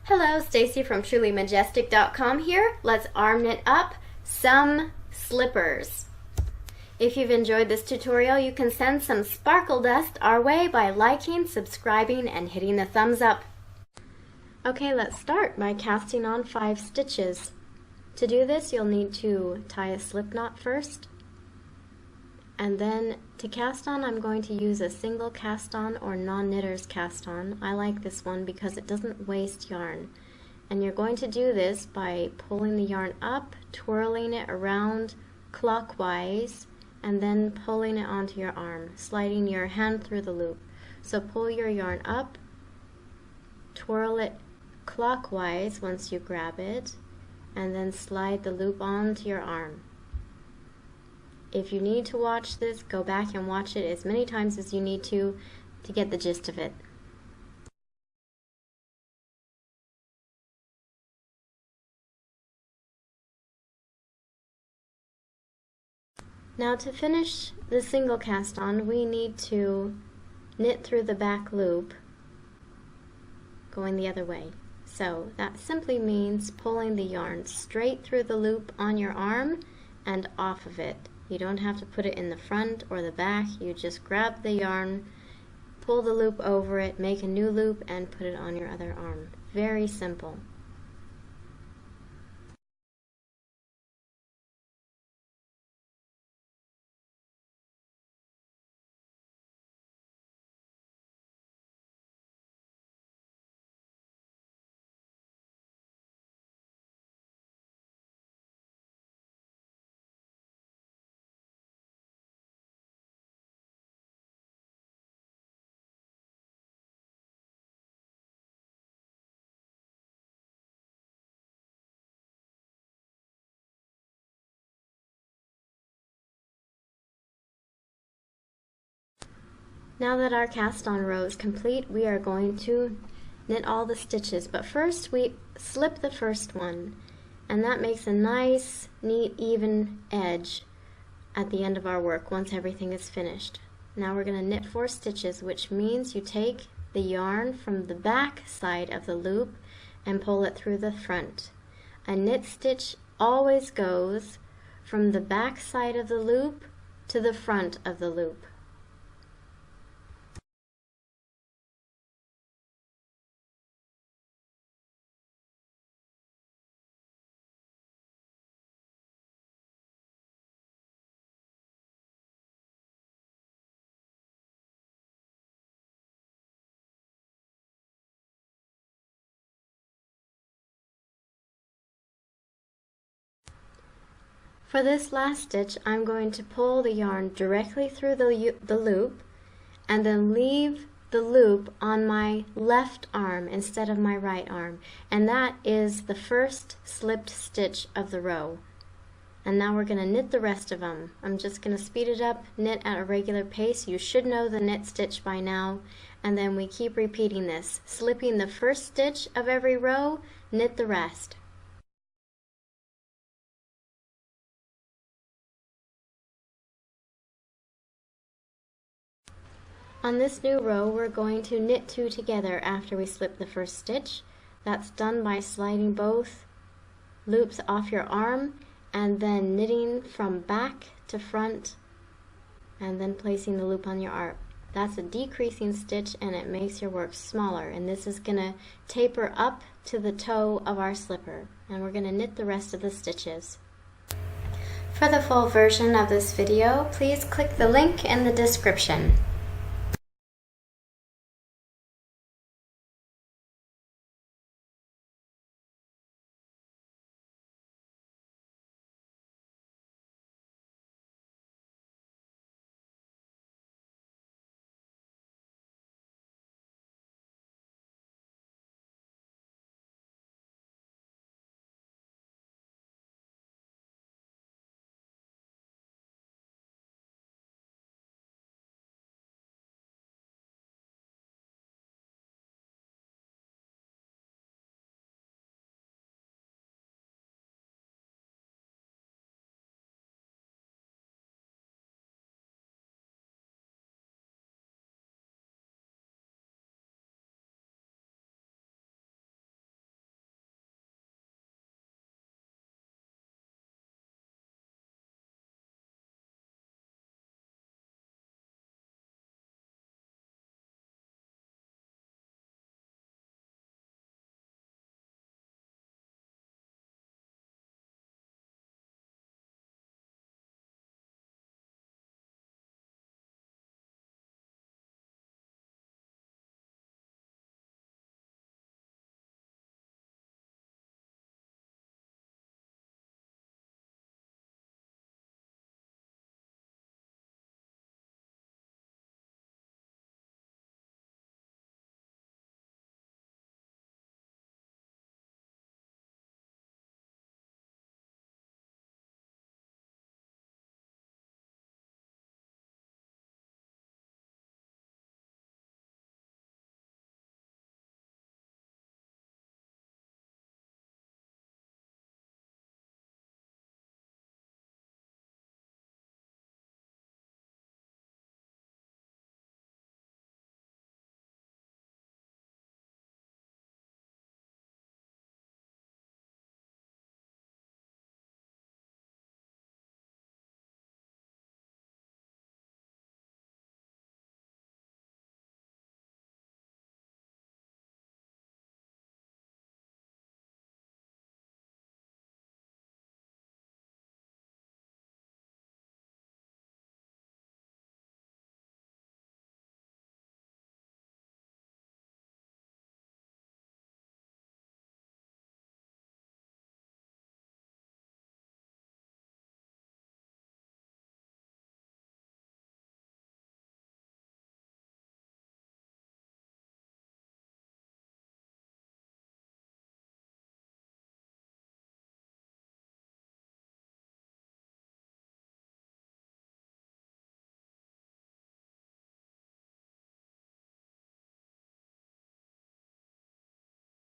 Hello, Stacy from trulymajestic.com here. Let's arm knit up some slippers. If you've enjoyed this tutorial, you can send some sparkle dust our way by liking, subscribing, and hitting the thumbs up. Okay, let's start by casting on 5 stitches. To do this, you'll need to tie a slip knot first. And then to cast on, I'm going to use a single cast on or non-knitter's cast on. I like this one because it doesn't waste yarn. And you're going to do this by pulling the yarn up, twirling it around clockwise, and then pulling it onto your arm, sliding your hand through the loop. So pull your yarn up, twirl it clockwise once you grab it, and then slide the loop onto your arm. If you need to watch this, go back and watch it as many times as you need to get the gist of it. Now to finish the single cast on, we need to knit through the back loop going the other way. So that simply means pulling the yarn straight through the loop on your arm and off of it. You don't have to put it in the front or the back, you just grab the yarn, pull the loop over it, make a new loop, and put it on your other arm. Very simple. Now that our cast on row is complete, we are going to knit all the stitches, but first we slip the first one, and that makes a nice, neat, even edge at the end of our work once everything is finished. Now we're going to knit 4 stitches, which means you take the yarn from the back side of the loop and pull it through the front. A knit stitch always goes from the back side of the loop to the front of the loop. For this last stitch, I'm going to pull the yarn directly through the loop and then leave the loop on my left arm instead of my right arm. And that is the first slipped stitch of the row. And now we're going to knit the rest of them. I'm just going to speed it up, knit at a regular pace. You should know the knit stitch by now. And then we keep repeating this, slipping the first stitch of every row, knit the rest. On this new row, we're going to knit 2 together after we slip the first stitch. That's done by sliding both loops off your arm and then knitting from back to front and then placing the loop on your arm. That's a decreasing stitch and it makes your work smaller, and this is going to taper up to the toe of our slipper, and we're going to knit the rest of the stitches. For the full version of this video, please click the link in the description.